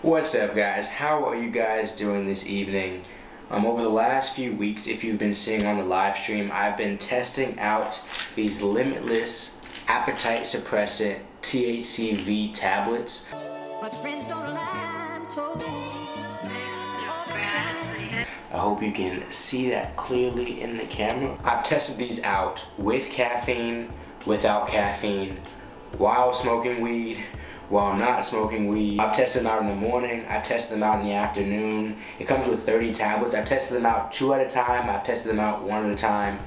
What's up, guys? How are you guys doing this evening? Over the last few weeks, if you've been seeing on the live stream, I've been testing out these limitless appetite suppressant THC-v tablets. But friends don't lie, I'm told. I hope you can see that clearly in the camera. I've tested these out with caffeine, without caffeine, while smoking weed, while not smoking weed. I've tested them out in the morning, I've tested them out in the afternoon. It comes with 30 tablets. I've tested them out 2 at a time, I've tested them out 1 at a time.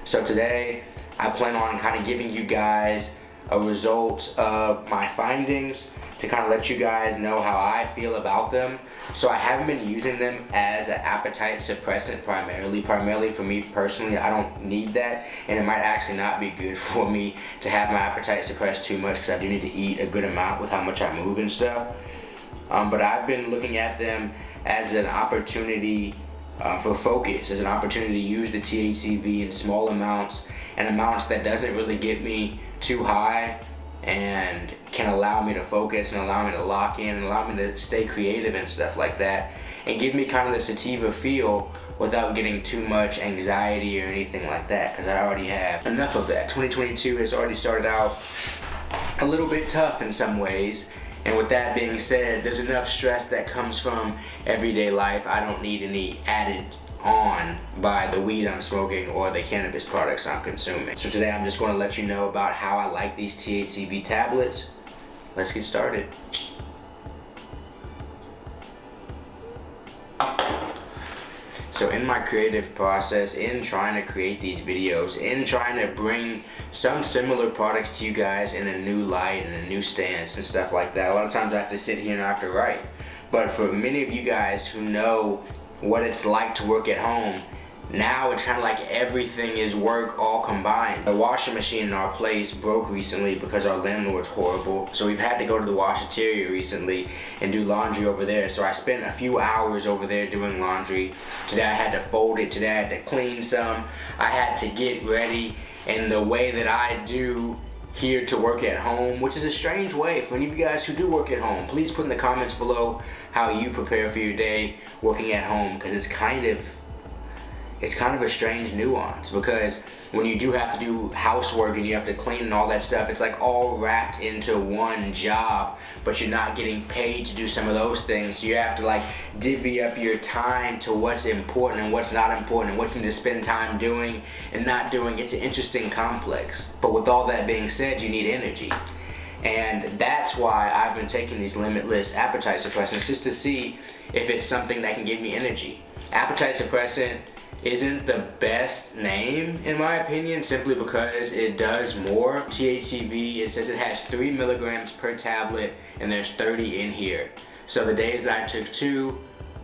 So today, I plan on kind of giving you guys a result of my findings to kind of let you guys know how I feel about them. So I haven't been using them as an appetite suppressant primarily for me personally. I don't need that, and it might actually not be good for me to have my appetite suppressed too much because I do need to eat a good amount with how much I move and stuff. But I've been looking at them as an opportunity for focus, as an opportunity to use the THC-v in small amounts and amounts that doesn't really get me too high and can allow me to focus and allow me to lock in and allow me to stay creative and stuff like that, and give me kind of the sativa feel without getting too much anxiety or anything like that, because I already have enough of that. 2022 has already started out a little bit tough in some ways, and with that being said, there's enough stress that comes from everyday life. I don't need any added on by the weed I'm smoking or the cannabis products I'm consuming. So today I'm just going to let you know about how I like these THC-v tablets. Let's get started. So in my creative process, in trying to create these videos, in trying to bring some similar products to you guys in a new light and a new stance and stuff like that, a lot of times I have to sit here and I have to write. But for many of you guys who know what it's like to work at home, now it's kind of like everything is work all combined. The washing machine in our place broke recently because our landlord's horrible, so we've had to go to the washateria recently and do laundry over there. So I spent a few hours over there doing laundry. Today I had to fold it, today I had to clean some, I had to get ready in the way that I do here to work at home, which is a strange way. For any of you guys who do work at home, please put in the comments below how you prepare for your day working at home, because it's kind of a strange nuance, because when you do have to do housework and you have to clean and all that stuff, it's like all wrapped into one job, but you're not getting paid to do some of those things. So you have to like divvy up your time to what's important and what's not important and what you need to spend time doing and not doing. It's an interesting complex. But with all that being said, you need energy. And that's why I've been taking these limitless appetite suppressants, just to see if it's something that can give me energy. Appetite suppressant isn't the best name in my opinion, simply because it does more. THC-v, it says it has 3 milligrams per tablet and there's 30 in here. So the days that I took 2,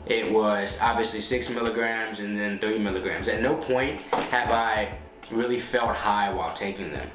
it was obviously 6 milligrams and then 3 milligrams. At no point have I really felt high while taking them.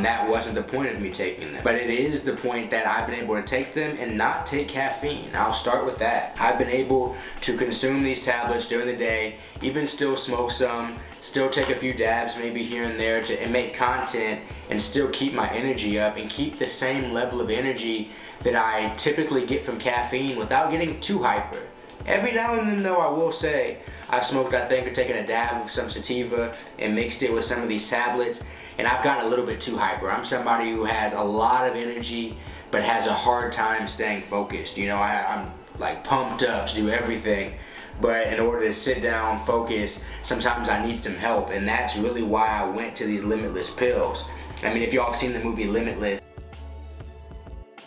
That wasn't the point of me taking them. But it is the point that I've been able to take them and not take caffeine. I'll start with that. I've been able to consume these tablets during the day, even still smoke some, still take a few dabs maybe here and there and make content and still keep my energy up and keep the same level of energy that I typically get from caffeine without getting too hyper. Every now and then though, I will say, I've smoked, I think, or taken a dab of some sativa and mixed it with some of these tablets, and I've gotten a little bit too hyper. I'm somebody who has a lot of energy, but has a hard time staying focused. You know, I'm like pumped up to do everything, but in order to sit down, focus, sometimes I need some help, and that's really why I went to these limitless pills. I mean, if y'all have seen the movie Limitless,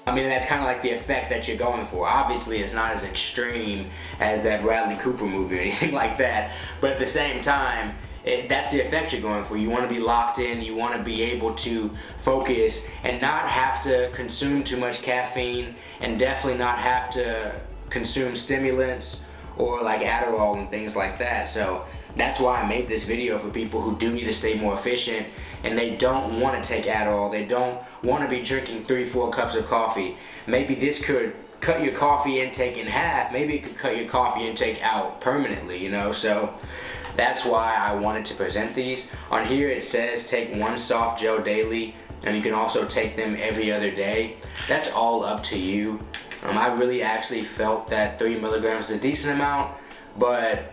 I mean, that's kind of like the effect that you're going for. Obviously, it's not as extreme as that Bradley Cooper movie or anything like that, but at the same time, that's the effect you're going for. You want to be locked in, you want to be able to focus and not have to consume too much caffeine, and definitely not have to consume stimulants or like Adderall and things like that. So that's why I made this video, for people who do need to stay more efficient and they don't want to take Adderall, they don't want to be drinking 3-4 cups of coffee. Maybe this could cut your coffee intake in half. Maybe it could cut your coffee intake out permanently, you know. So that's why I wanted to present these. On here it says take 1 soft gel daily, and you can also take them every other day. That's all up to you. I really actually felt that 3 milligrams is a decent amount, but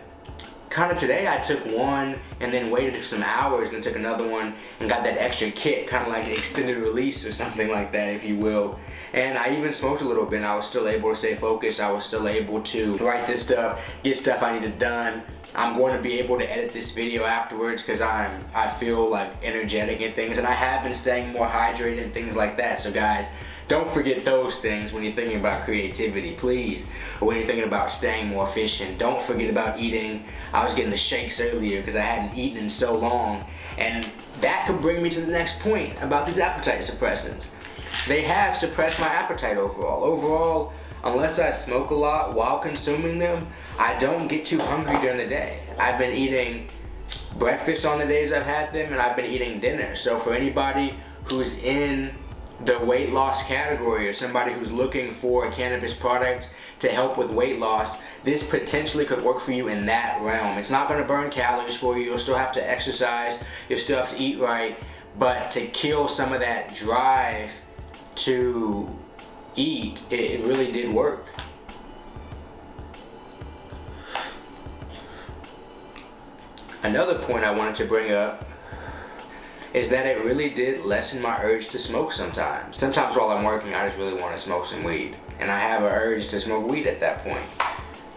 kind of today I took one and then waited some hours and took another one and got that extra kick, kind of like extended release or something like that, if you will. And I even smoked a little bit and I was still able to stay focused. I was still able to write this stuff, get stuff I needed done. I'm going to be able to edit this video afterwards because I feel like energetic and things, and I have been staying more hydrated and things like that. So guys, don't forget those things when you're thinking about creativity, please. Or when you're thinking about staying more efficient, don't forget about eating. I was getting the shakes earlier because I hadn't eaten in so long. And that could bring me to the next point about these appetite suppressants. They have suppressed my appetite overall. Overall, unless I smoke a lot while consuming them, I don't get too hungry during the day. I've been eating breakfast on the days I've had them, and I've been eating dinner. So for anybody who's in the weight loss category or somebody who's looking for a cannabis product to help with weight loss, this potentially could work for you in that realm. It's not going to burn calories for you. You'll still have to exercise. You'll still have to eat right. But to kill some of that drive to eat, it really did work. Another point I wanted to bring up is that it really did lessen my urge to smoke sometimes. Sometimes while I'm working, I just really want to smoke some weed. And I have an urge to smoke weed at that point.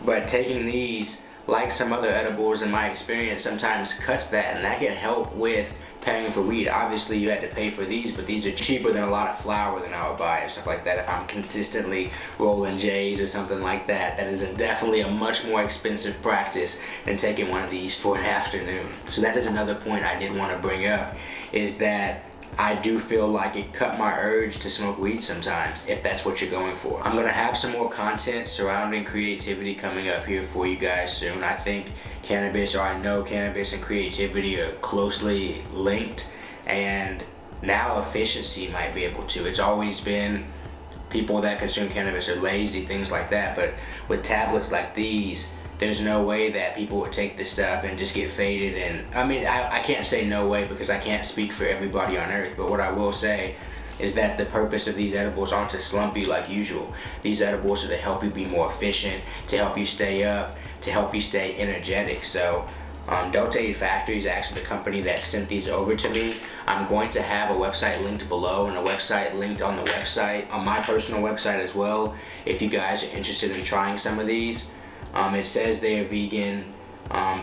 But taking these, like some other edibles in my experience, sometimes cuts that, and that can help with paying for weed. Obviously you had to pay for these, but these are cheaper than a lot of flour than I would buy and stuff like that. If I'm consistently rolling J's or something like that, that is definitely a much more expensive practice than taking one of these for an afternoon. So that is another point I did want to bring up, is that I do feel like it cut my urge to smoke weed sometimes, if that's what you're going for. I'm gonna have some more content surrounding creativity coming up here for you guys soon. I think cannabis, or I know cannabis and creativity are closely linked, and now efficiency might be able to. It's always been people that consume cannabis are lazy, things like that, but with tablets like these, there's no way that people would take this stuff and just get faded. And I mean, I can't say no way because I can't speak for everybody on earth, but what I will say is that the purpose of these edibles aren't to slump you like usual. These edibles are to help you be more efficient, to help you stay up, to help you stay energetic. So Delta 8 Factory is actually the company that sent these over to me. I'm going to have a website linked below and a website linked on the website, on my personal website as well, if you guys are interested in trying some of these. It says they are vegan,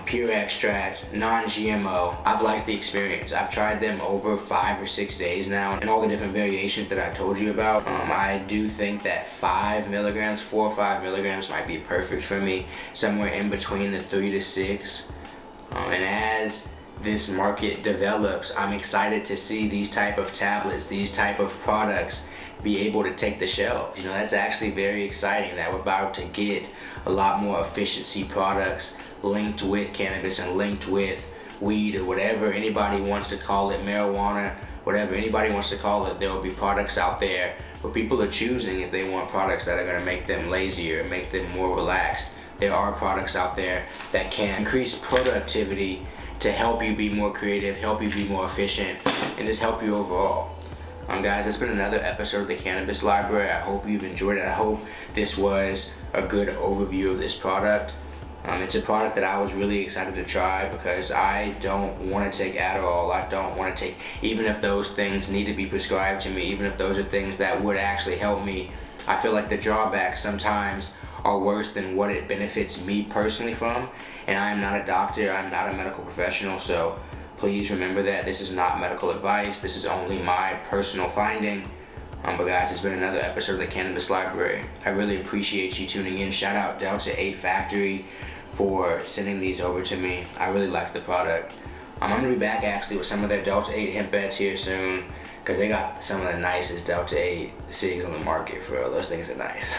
pure extract, non-GMO. I've liked the experience. I've tried them over 5 or 6 days now, and all the different variations that I told you about. I do think that 5 milligrams, 4 or 5 milligrams might be perfect for me, somewhere in between the 3 to 6. And as this market develops, I'm excited to see these type of tablets, these type of products be able to take the shelf. You know, that's actually very exciting that we're about to get a lot more efficiency products linked with cannabis and linked with weed, or whatever anybody wants to call it, marijuana, whatever anybody wants to call it. There will be products out there where people are choosing if they want products that are going to make them lazier, make them more relaxed. There are products out there that can increase productivity to help you be more creative, help you be more efficient, and just help you overall. Guys, it's been another episode of the Cannabis Library. I hope you've enjoyed it. I hope this was a good overview of this product. It's a product that I was really excited to try because I don't want to take Adderall. I don't want to take, even if those things need to be prescribed to me, even if those are things that would actually help me, I feel like the drawbacks sometimes are worse than what it benefits me personally from. And I'm not a doctor, I'm not a medical professional, so please remember that this is not medical advice. This is only my personal finding. But guys, it's been another episode of the Cannabis Library. I really appreciate you tuning in. Shout out Delta 8 Factory for sending these over to me. I really like the product. I'm gonna be back actually with some of their Delta 8 hemp beds here soon, because they got some of the nicest Delta 8 cigs on the market, for real. Those things are nice.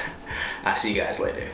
I'll see you guys later.